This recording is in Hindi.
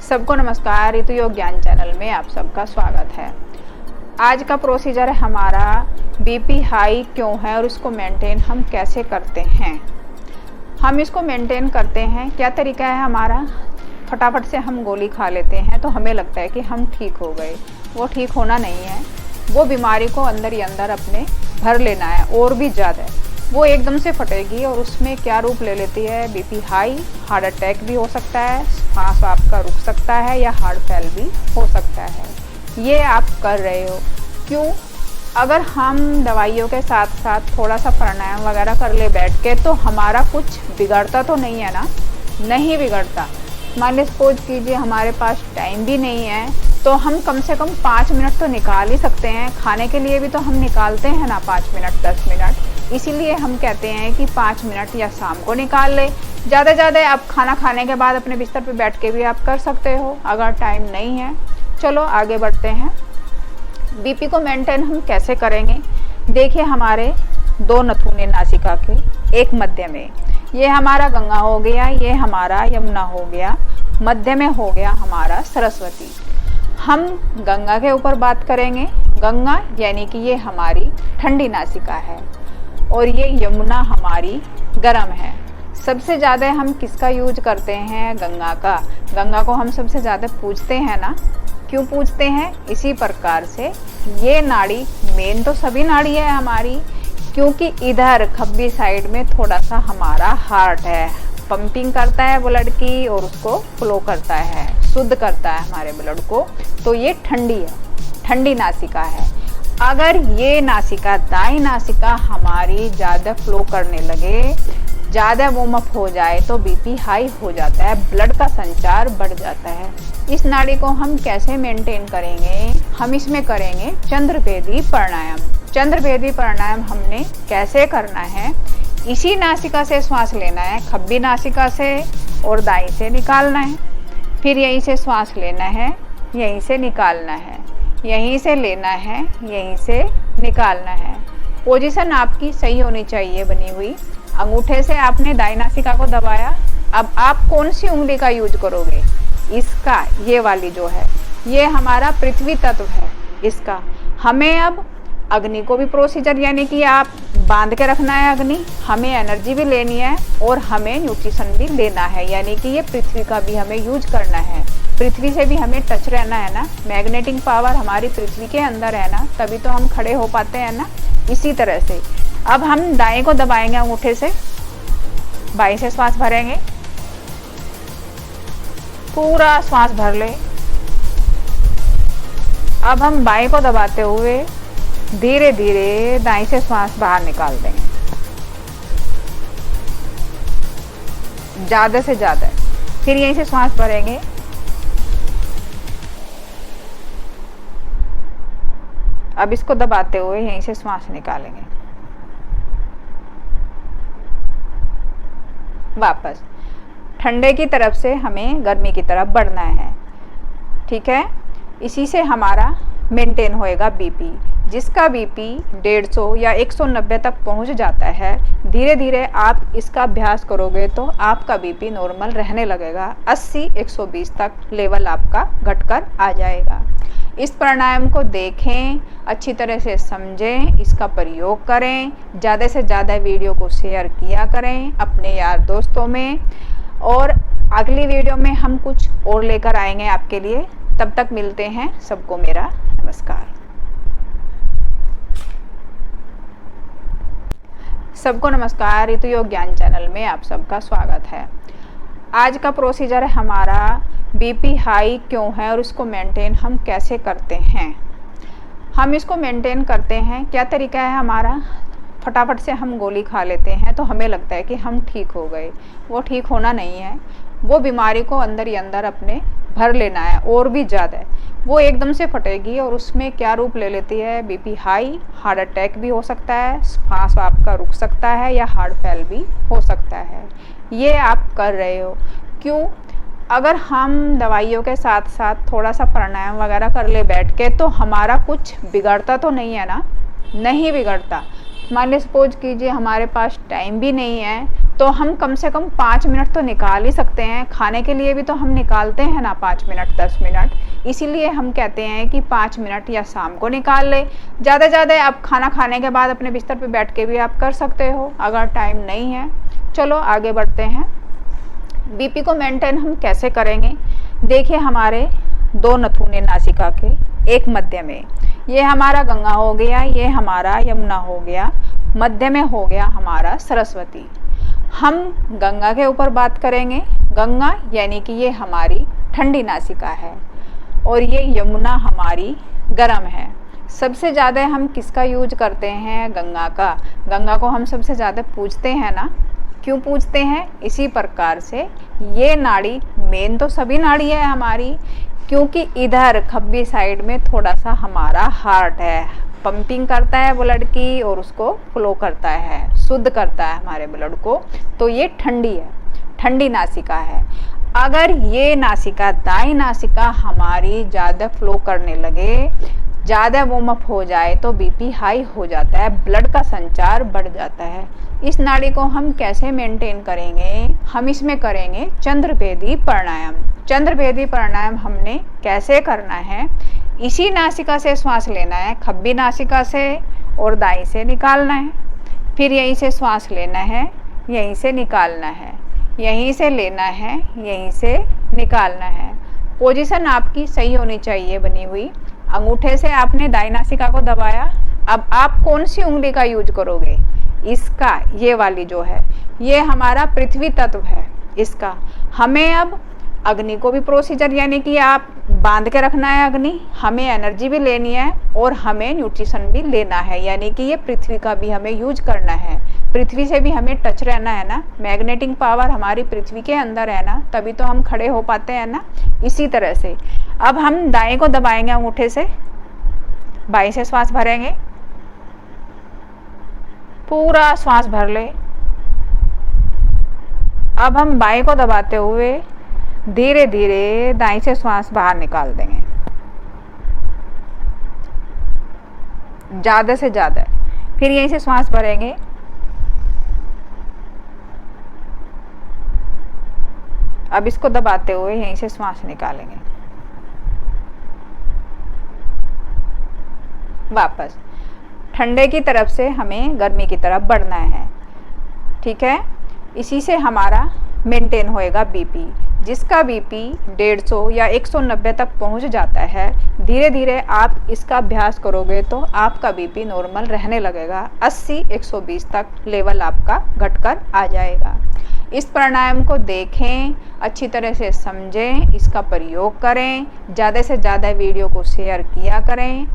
सबको नमस्कार। ऋतु योग ज्ञान चैनल में आप सबका स्वागत है। आज का प्रोसीजर है हमारा बीपी हाई क्यों है और इसको मेंटेन हम कैसे करते हैं। हम इसको मेंटेन करते हैं, क्या तरीका है हमारा। फटाफट से हम गोली खा लेते हैं तो हमें लगता है कि हम ठीक हो गए। वो ठीक होना नहीं है, वो बीमारी को अंदर ही अंदर अपने भर लेना है और भी ज़्यादा। वो एकदम से फटेगी और उसमें क्या रूप ले लेती है, बीपी हाई, हार्ट अटैक भी हो सकता है, सांस आपका रुक सकता है या हार्ट फेल भी हो सकता है। ये आप कर रहे हो क्यों? अगर हम दवाइयों के साथ साथ थोड़ा सा प्राणायाम वगैरह कर ले बैठ के तो हमारा कुछ बिगड़ता तो नहीं है ना। नहीं बिगड़ता। मान ली सपोज कीजिए हमारे पास टाइम भी नहीं है तो हम कम से कम 5 मिनट तो निकाल ही सकते हैं। खाने के लिए भी तो हम निकालते हैं ना 5 मिनट 10 मिनट। इसीलिए हम कहते हैं कि 5 मिनट या शाम को निकाल ले। ज़्यादा आप खाना खाने के बाद अपने बिस्तर पे बैठ के भी आप कर सकते हो अगर टाइम नहीं है। चलो आगे बढ़ते हैं। बीपी को मेंटेन हम कैसे करेंगे। देखिए हमारे 2 नथुने नासिका के, एक मध्य में, ये हमारा गंगा हो गया, ये हमारा यमुना हो गया, मध्य में हो गया हमारा सरस्वती। हम गंगा के ऊपर बात करेंगे। गंगा यानी कि ये हमारी ठंडी नासिका है और ये यमुना हमारी गर्म है। सबसे ज़्यादा हम किसका यूज करते हैं? गंगा का। गंगा को हम सबसे ज़्यादा पूजते हैं ना। क्यों पूजते हैं? इसी प्रकार से ये नाड़ी मेन तो सभी नाड़ी है हमारी, क्योंकि इधर खब्बी साइड में थोड़ा सा हमारा हार्ट है, पंपिंग करता है ब्लड की और उसको फ्लो करता है, शुद्ध करता है हमारे ब्लड को। तो ये ठंडी है, ठंडी नासिका है। अगर ये नासिका, दाई नासिका हमारी ज़्यादा फ्लो करने लगे, ज़्यादा वार्म अप हो जाए तो बीपी हाई हो जाता है, ब्लड का संचार बढ़ जाता है। इस नाड़ी को हम कैसे मेंटेन करेंगे? हम इसमें करेंगे चंद्रभेदी प्राणायाम। चंद्रभेदी प्राणायाम हमने कैसे करना है? इसी नासिका से श्वास लेना है, खब्बी नासिका से, और दाई से निकालना है। फिर यहीं से श्वास लेना है, यहीं से निकालना है, यहीं से लेना है, यहीं से निकालना है। पोजीशन आपकी सही होनी चाहिए बनी हुई। अंगूठे से आपने दाई नासिका को दबाया। अब आप कौन सी उंगली का यूज करोगे? इसका, ये वाली जो है, ये हमारा पृथ्वी तत्व है। इसका हमें अब अग्नि को भी प्रोसीजर यानी कि आप बांध के रखना है अग्नि, हमें एनर्जी भी लेनी है और हमें न्यूट्रिशन भी लेना है, यानी कि ये पृथ्वी का भी हमें यूज करना है। पृथ्वी से भी हमें टच रहना है ना। मैग्नेटिक पावर हमारी पृथ्वी के अंदर है ना, तभी तो हम खड़े हो पाते हैं ना। इसी तरह से अब हम दाएं को दबाएंगे अंगूठे से, बाएं से श्वास भरेंगे, पूरा श्वास भर ले। अब हम बाएं को दबाते हुए धीरे धीरे दाएं से श्वास बाहर निकाल देंगे, ज़्यादा से ज़्यादा। फिर यहीं से श्वास भरेंगे, अब इसको दबाते हुए यहीं से श्वास निकालेंगे, वापस। ठंडे की तरफ से हमें गर्मी की तरफ बढ़ना है, ठीक है। इसी से हमारा मेंटेन होएगा बीपी। जिसका बीपी 150 या 190 तक पहुंच जाता है, धीरे धीरे आप इसका अभ्यास करोगे तो आपका बीपी नॉर्मल रहने लगेगा। 80-120 तक लेवल आपका घटकर आ जाएगा। इस प्राणायाम को देखें, अच्छी तरह से समझें, इसका प्रयोग करें, ज़्यादा से ज़्यादा वीडियो को शेयर किया करें अपने यार दोस्तों में। और अगली वीडियो में हम कुछ और लेकर आएंगे आपके लिए। तब तक मिलते हैं। सबको मेरा नमस्कार। सबको नमस्कार। ऋतु योग ज्ञान चैनल में आप सबका स्वागत है। आज का प्रोसीजर है हमारा बीपी हाई क्यों है और इसको मेंटेन हम कैसे करते हैं। हम इसको मेंटेन करते हैं, क्या तरीका है हमारा। फटाफट से हम गोली खा लेते हैं तो हमें लगता है कि हम ठीक हो गए। वो ठीक होना नहीं है, वो बीमारी को अंदर ही अंदर अपने भर लेना है और भी ज़्यादा। वो एकदम से फटेगी और उसमें क्या रूप ले लेती है, बीपी हाई, हार्ट अटैक भी हो सकता है, सांस आपका रुक सकता है या हार्ट फेल भी हो सकता है। ये आप कर रहे हो क्यों? अगर हम दवाइयों के साथ साथ थोड़ा सा प्राणायाम वगैरह कर ले बैठ के तो हमारा कुछ बिगड़ता तो नहीं है ना। नहीं बिगड़ता। मान ली सपोज कीजिए हमारे पास टाइम भी नहीं है तो हम कम से कम 5 मिनट तो निकाल ही सकते हैं। खाने के लिए भी तो हम निकालते हैं ना 5 मिनट 10 मिनट, इसीलिए हम कहते हैं कि 5 मिनट या शाम को निकाल ले। ज़्यादा आप खाना खाने के बाद अपने बिस्तर पे बैठ के भी आप कर सकते हो अगर टाइम नहीं है। चलो आगे बढ़ते हैं। बीपी को मेंटेन हम कैसे करेंगे? देखिए, हमारे 2 नथुने नासिका के, एक मध्य में, ये हमारा गंगा हो गया, ये हमारा यमुना हो गया, मध्य में हो गया हमारा सरस्वती। हम गंगा के ऊपर बात करेंगे। गंगा यानी कि ये हमारी ठंडी नासिका है और ये यमुना हमारी गर्म है। सबसे ज़्यादा हम किसका यूज करते हैं? गंगा का। गंगा को हम सबसे ज़्यादा पूजते हैं ना। क्यों पूजते हैं? इसी प्रकार से ये नाड़ी मेन तो सभी नाड़ी है हमारी, क्योंकि इधर खब्बी साइड में थोड़ा सा हमारा हार्ट है, पंपिंग करता है ब्लड की और उसको फ्लो करता है, शुद्ध करता है हमारे ब्लड को। तो ये ठंडी है, ठंडी नासिका है। अगर ये नासिका, दाई नासिका हमारी ज़्यादा फ्लो करने लगे, ज़्यादा वार्म अप हो जाए तो बीपी हाई हो जाता है, ब्लड का संचार बढ़ जाता है। इस नाड़ी को हम कैसे मेंटेन करेंगे? हम इसमें करेंगे चंद्रभेदी प्राणायाम। चंद्रभेदी प्राणायाम हमने कैसे करना है? इसी नासिका से श्वास लेना है, खब्बी नासिका से, और दाई से निकालना है। फिर यहीं से श्वास लेना है, यहीं से निकालना है, यहीं से लेना है, यहीं से निकालना है। पोजीशन आपकी सही होनी चाहिए बनी हुई। अंगूठे से आपने दाई नासिका को दबाया। अब आप कौन सी उंगली का यूज करोगे? इसका, ये वाली जो है, ये हमारा पृथ्वी तत्व है। इसका हमें अब अग्नि को भी प्रोसीजर, यानी कि आप बांध के रखना है अग्नि, हमें एनर्जी भी लेनी है और हमें न्यूट्रिशन भी लेना है, यानी कि ये पृथ्वी का भी हमें यूज करना है। पृथ्वी से भी हमें टच रहना है ना, मैग्नेटिक पावर हमारी पृथ्वी के अंदर है ना, तभी तो हम खड़े हो पाते हैं ना। इसी तरह से अब हम दाएं को दबाएंगे अंगूठे से, बाएं से श्वास भरेंगे, पूरा श्वास भर ले। अब हम बाएं को दबाते हुए धीरे धीरे दाएं से श्वास बाहर निकाल देंगे, ज़्यादा से ज़्यादा। फिर यहीं से श्वास भरेंगे, अब इसको दबाते हुए यहीं से श्वास निकालेंगे, वापस। ठंडे की तरफ से हमें गर्मी की तरफ बढ़ना है, ठीक है। इसी से हमारा मेंटेन होएगा बीपी। जिसका बीपी 150 या 190 तक पहुंच जाता है, धीरे धीरे आप इसका अभ्यास करोगे तो आपका बीपी नॉर्मल रहने लगेगा। 80-120 तक लेवल आपका घटकर आ जाएगा। इस प्राणायाम को देखें, अच्छी तरह से समझें, इसका प्रयोग करें, ज़्यादा से ज़्यादा वीडियो को शेयर किया करें।